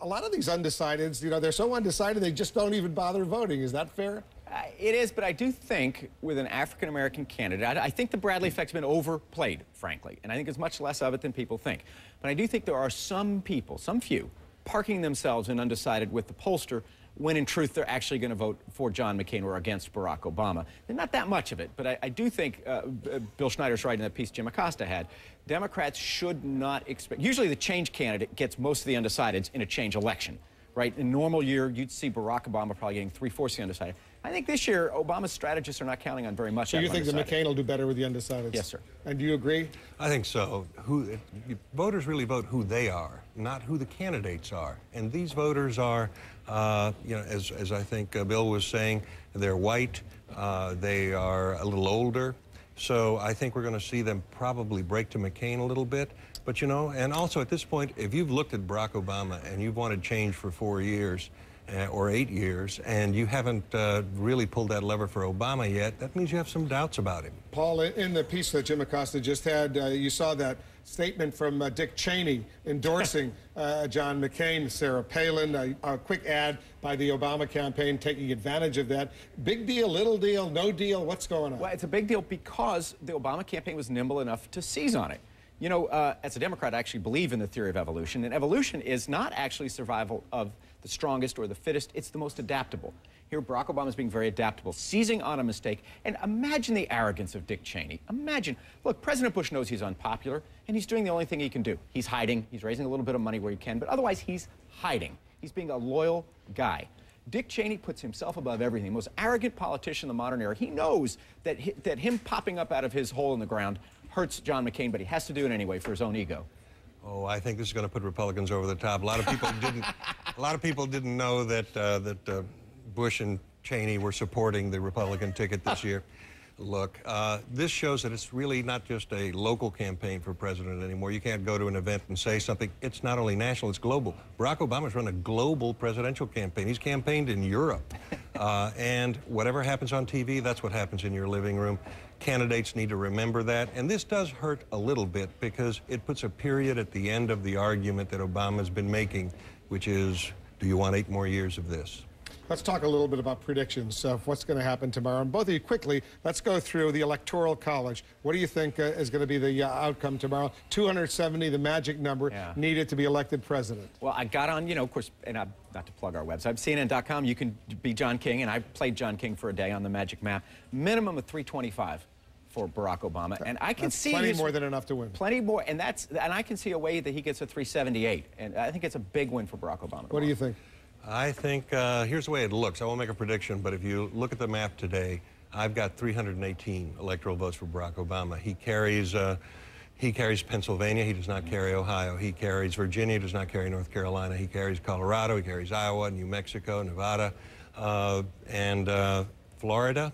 a lot of these undecideds, you know, they're so undecided they just don't even bother voting. Is that fair? It is, but I do think with an African-American candidate, I think the Bradley effect's been overplayed, frankly, and I think there's much less of it than people think. But I do think there are some people, some few, parking themselves in undecided with the pollster when in truth they're actually going to vote for John McCain or against Barack Obama. There's not that much of it, but I do think Bill Schneider's right in that piece Jim Acosta had. Democrats should not expect, usually the change candidate gets most of the undecideds in a change election, right? In a normal year, you'd see Barack Obama probably getting 3/4 of the undecided. I think this year, Obama's strategists are not counting on very much. So you think that McCain will do better with the undecideds? Yes, sir. And do you agree? I think so. Voters really vote who they are, not who the candidates are. And these voters are, you know, as I think Bill was saying, they're white, they are a little older. So I think we're going to see them probably break to McCain a little bit. But, you know, and also at this point, if you've looked at Barack Obama and you've wanted change for 4 years, or 8 years, and you haven't really pulled that lever for Obama yet, that means you have some doubts about him. Paul, in the piece that Jim Acosta just had, you saw that statement from Dick Cheney endorsing John McCain, Sarah Palin, a quick ad by the Obama campaign taking advantage of that. Big deal, little deal, no deal, what's going on? Well, it's a big deal because the Obama campaign was nimble enough to seize on it. You know, as a Democrat, I actually believe in the theory of evolution, and evolution is not actually survival of the strongest or the fittest, it's the most adaptable. Here, Barack Obama is being very adaptable, seizing on a mistake, and imagine the arrogance of Dick Cheney. Imagine, look, President Bush knows he's unpopular, and he's doing the only thing he can do. He's hiding, he's raising a little bit of money where he can, but otherwise he's hiding. He's being a loyal guy. Dick Cheney puts himself above everything. The most arrogant politician in the modern era. He knows that him popping up out of his hole in the ground hurts John McCain, but he has to do it anyway for his own ego. Oh, I think this is going to put Republicans over the top. A lot of people didn't know that Bush and Cheney were supporting the Republican ticket this year. Look, this shows that it's really not just a local campaign for president anymore. You can't go to an event and say something. It's not only national, it's global. Barack Obama's run a global presidential campaign. He's campaigned in Europe. And whatever happens on TV, that's what happens in your living room. Candidates need to remember that. And this does hurt a little bit because it puts a period at the end of the argument that Obama's been making, which is, do you want 8 more years of this? Let's talk a little bit about predictions of what's going to happen tomorrow. And both of you, quickly, let's go through the Electoral College. What do you think is going to be the outcome tomorrow? 270, the magic number, needed to be elected president. Well, I got on, you know, of course, and not to plug our website, CNN.com, you can be John King, and I played John King for a day on the magic map. Minimum of 325 for Barack Obama, and I can see plenty more than enough to win. Plenty more, and I can see a way that he gets a 378, and I think it's a big win for Barack Obama tomorrow. What do you think? I think here's the way it looks. I won't make a prediction, but if you look at the map today, I've got 318 electoral votes for Barack Obama. He carries Pennsylvania. He does not carry Ohio. He carries Virginia. He does not carry North Carolina. He carries Colorado. He carries Iowa, New Mexico, Nevada, and Florida.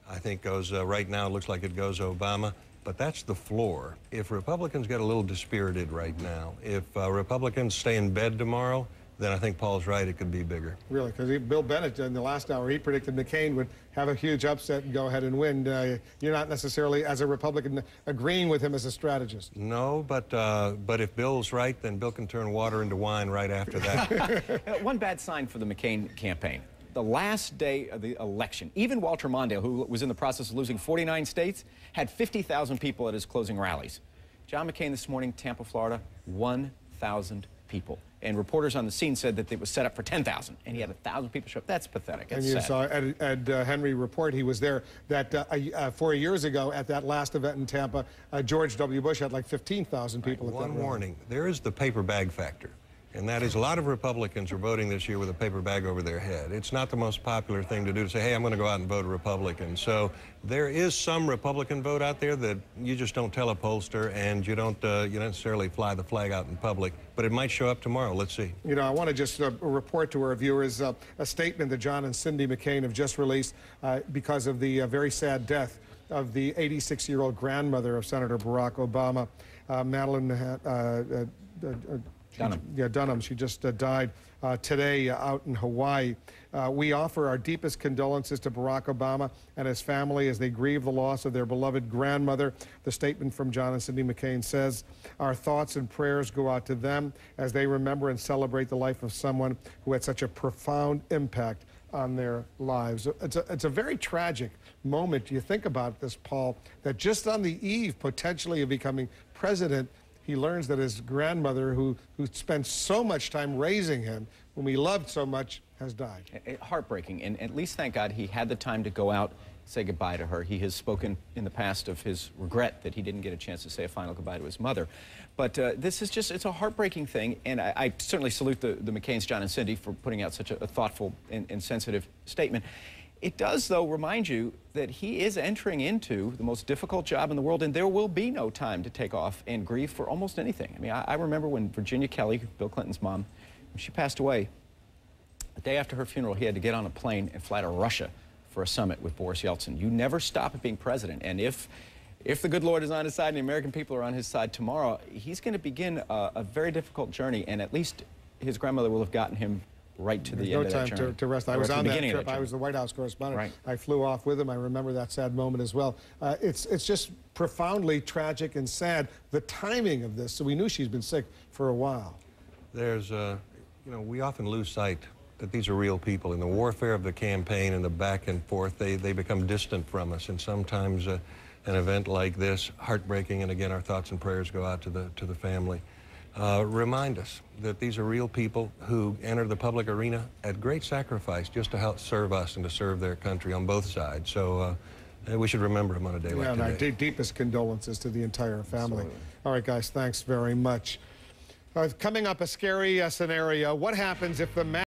I think goes right now. It looks like it goes Obama. But that's the floor. If Republicans get a little dispirited right now, if Republicans stay in bed tomorrow, then I think Paul's right, it could be bigger. Really, because Bill Bennett in the last hour, he predicted McCain would have a huge upset and go ahead and win. You're not necessarily, as a Republican, agreeing with him as a strategist. No, but if Bill's right, then Bill can turn water into wine right after that. One bad sign for the McCain campaign. The last day of the election, even Walter Mondale, who was in the process of losing 49 states, had 50,000 people at his closing rallies. John McCain this morning, Tampa, Florida, 1,000 people. And reporters on the scene said that it was set up for 10,000, and he had 1,000 people show up. That's pathetic. That's and you sad. saw Ed Henry report, he was there, that 4 years ago at that last event in Tampa, George W. Bush had like 15,000 people at that rally. One warning, there is the paper bag factor. And that is, a lot of Republicans are voting this year with a paper bag over their head. It's not the most popular thing to do to say, hey, I'm going to go out and vote Republican. So there is some Republican vote out there that you just don't tell a pollster, and you don't necessarily fly the flag out in public. But it might show up tomorrow. Let's see. You know, I want to just report to our viewers a statement that John and Cindy McCain have just released because of the very sad death of the 86-year-old grandmother of Senator Barack Obama, Madeline Dunham. She just died today out in Hawaii. We offer our deepest condolences to Barack Obama and his family as they grieve the loss of their beloved grandmother. The statement from John and Cindy McCain says, our thoughts and prayers go out to them as they remember and celebrate the life of someone who had such a profound impact on their lives. It's a very tragic moment. You think about this, Paul, that just on the eve, potentially, of becoming president, he learns that his grandmother, who spent so much time raising him, whom he loved so much, has died. Heartbreaking, and at least, thank God, he had the time to go out and say goodbye to her. He has spoken in the past of his regret that he didn't get a chance to say a final goodbye to his mother. But this is just, it's a heartbreaking thing, and I certainly salute the McCains, John and Cindy, for putting out such a thoughtful and sensitive statement. It does, though, remind you that he is entering into the most difficult job in the world, and there will be no time to take off and grieve for almost anything. I mean, I remember when Virginia Kelly, Bill Clinton's mom, when she passed away, the day after her funeral, he had to get on a plane and fly to Russia for a summit with Boris Yeltsin. You never stop at being president, and if the good Lord is on his side and the American people are on his side tomorrow, he's going to begin a very difficult journey, and at least his grandmother will have gotten him right to the end of that journey. No time to rest. I was on that trip. I was the White House correspondent. Right. I flew off with him. I remember that sad moment as well. It's just profoundly tragic and sad, the timing of this. So we knew she's been sick for a while. There's, you know, we often lose sight that these are real people. In the warfare of the campaign and the back and forth, they become distant from us. And sometimes an event like this, heartbreaking, and again, our thoughts and prayers go out to the family. Remind us that these are real people who enter the public arena at great sacrifice just to help serve us and to serve their country on both sides. So we should remember them on a day like today. My deepest condolences to the entire family. Absolutely. All right, guys, thanks very much. Coming up, a scary scenario. What happens if the